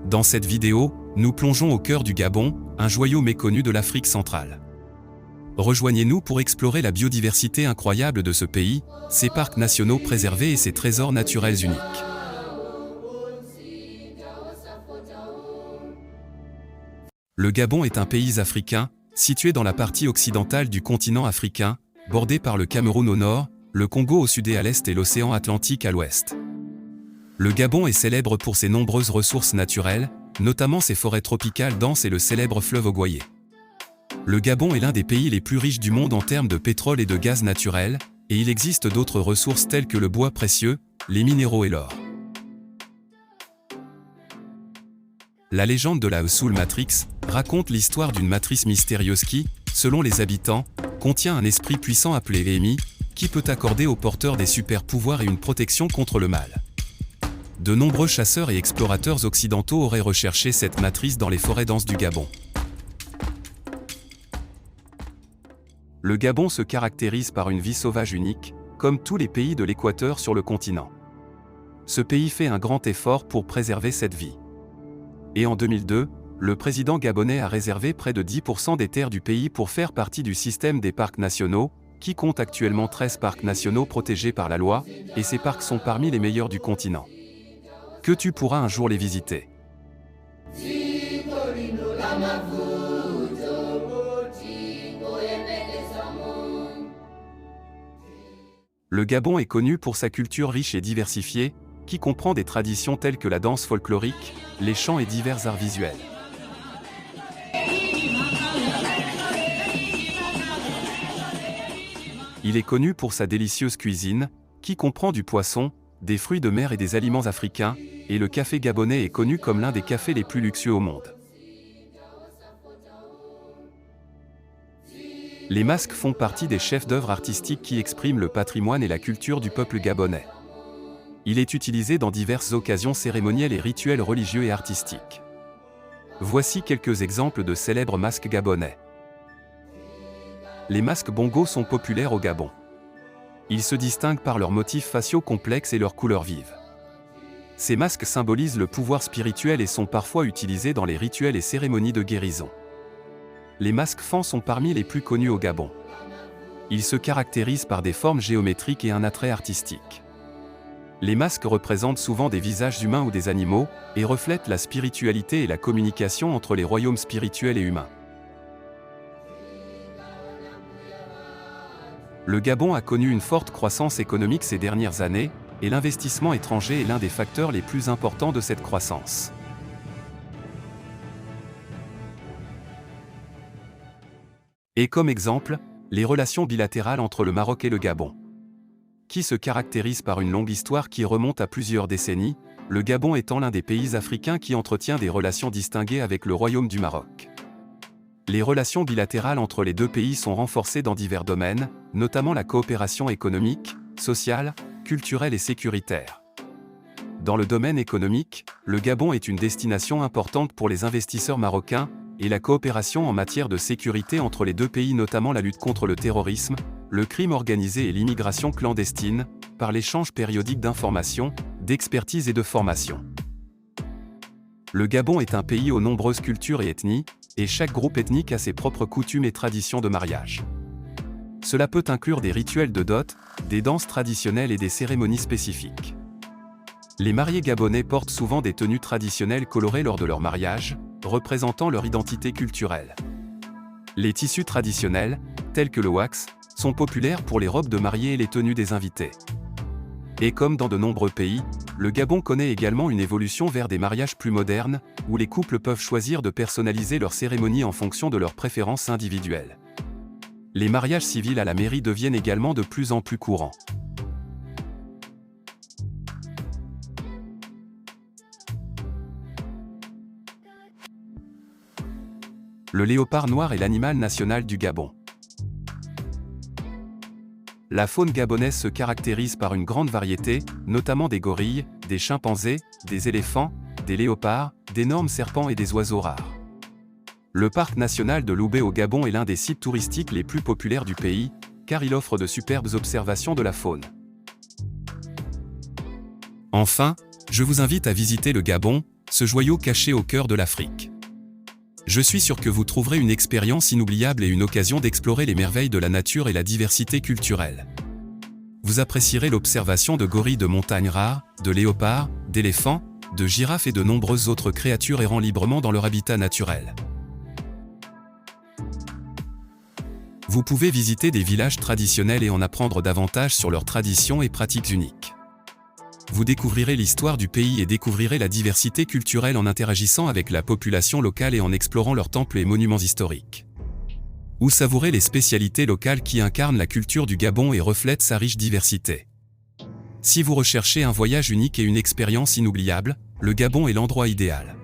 Dans cette vidéo, nous plongeons au cœur du Gabon, un joyau méconnu de l'Afrique centrale. Rejoignez-nous pour explorer la biodiversité incroyable de ce pays, ses parcs nationaux préservés et ses trésors naturels uniques. Le Gabon est un pays africain, situé dans la partie occidentale du continent africain, bordé par le Cameroun au nord, le Congo au sud et à l'est et l'océan Atlantique à l'ouest. Le Gabon est célèbre pour ses nombreuses ressources naturelles, notamment ses forêts tropicales denses et le célèbre fleuve Ogooué. Le Gabon est l'un des pays les plus riches du monde en termes de pétrole et de gaz naturel, et il existe d'autres ressources telles que le bois précieux, les minéraux et l'or. La légende de la Soul Matrix raconte l'histoire d'une matrice mystérieuse qui, selon les habitants, contient un esprit puissant appelé Emi, qui peut accorder aux porteurs des super-pouvoirs et une protection contre le mal. De nombreux chasseurs et explorateurs occidentaux auraient recherché cette matrice dans les forêts denses du Gabon. Le Gabon se caractérise par une vie sauvage unique, comme tous les pays de l'équateur sur le continent. Ce pays fait un grand effort pour préserver cette vie. Et en 2002, le président gabonais a réservé près de 10% des terres du pays pour faire partie du système des parcs nationaux, qui compte actuellement 13 parcs nationaux protégés par la loi, et ces parcs sont parmi les meilleurs du continent. Que tu pourras un jour les visiter. Le Gabon est connu pour sa culture riche et diversifiée, qui comprend des traditions telles que la danse folklorique, les chants et divers arts visuels. Il est connu pour sa délicieuse cuisine, qui comprend du poisson, des fruits de mer et des aliments africains, et le café gabonais est connu comme l'un des cafés les plus luxueux au monde. Les masques font partie des chefs-d'œuvre artistiques qui expriment le patrimoine et la culture du peuple gabonais. Il est utilisé dans diverses occasions cérémonielles et rituels religieux et artistiques. Voici quelques exemples de célèbres masques gabonais. Les masques bongo sont populaires au Gabon. Ils se distinguent par leurs motifs faciaux complexes et leurs couleurs vives. Ces masques symbolisent le pouvoir spirituel et sont parfois utilisés dans les rituels et cérémonies de guérison. Les masques fans sont parmi les plus connus au Gabon. Ils se caractérisent par des formes géométriques et un attrait artistique. Les masques représentent souvent des visages humains ou des animaux, et reflètent la spiritualité et la communication entre les royaumes spirituels et humains. Le Gabon a connu une forte croissance économique ces dernières années, et l'investissement étranger est l'un des facteurs les plus importants de cette croissance. Et comme exemple, les relations bilatérales entre le Maroc et le Gabon, qui se caractérisent par une longue histoire qui remonte à plusieurs décennies, le Gabon étant l'un des pays africains qui entretient des relations distinguées avec le Royaume du Maroc. Les relations bilatérales entre les deux pays sont renforcées dans divers domaines, notamment la coopération économique, sociale, culturelle et sécuritaire. Dans le domaine économique, le Gabon est une destination importante pour les investisseurs marocains, et la coopération en matière de sécurité entre les deux pays, notamment la lutte contre le terrorisme, le crime organisé et l'immigration clandestine, par l'échange périodique d'informations, d'expertise et de formation. Le Gabon est un pays aux nombreuses cultures et ethnies, et chaque groupe ethnique a ses propres coutumes et traditions de mariage. Cela peut inclure des rituels de dot, des danses traditionnelles et des cérémonies spécifiques. Les mariés gabonais portent souvent des tenues traditionnelles colorées lors de leur mariage, représentant leur identité culturelle. Les tissus traditionnels, tels que le wax, sont populaires pour les robes de mariée et les tenues des invités. Et comme dans de nombreux pays, le Gabon connaît également une évolution vers des mariages plus modernes, où les couples peuvent choisir de personnaliser leur cérémonie en fonction de leurs préférences individuelles. Les mariages civils à la mairie deviennent également de plus en plus courants. Le léopard noir est l'animal national du Gabon. La faune gabonaise se caractérise par une grande variété, notamment des gorilles, des chimpanzés, des éléphants, des léopards, d'énormes serpents et des oiseaux rares. Le parc national de Loubé au Gabon est l'un des sites touristiques les plus populaires du pays, car il offre de superbes observations de la faune. Enfin, je vous invite à visiter le Gabon, ce joyau caché au cœur de l'Afrique. Je suis sûr que vous trouverez une expérience inoubliable et une occasion d'explorer les merveilles de la nature et la diversité culturelle. Vous apprécierez l'observation de gorilles de montagne rares, de léopards, d'éléphants, de girafes et de nombreuses autres créatures errant librement dans leur habitat naturel. Vous pouvez visiter des villages traditionnels et en apprendre davantage sur leurs traditions et pratiques uniques. Vous découvrirez l'histoire du pays et découvrirez la diversité culturelle en interagissant avec la population locale et en explorant leurs temples et monuments historiques. Ou savourez les spécialités locales qui incarnent la culture du Gabon et reflètent sa riche diversité. Si vous recherchez un voyage unique et une expérience inoubliable, le Gabon est l'endroit idéal.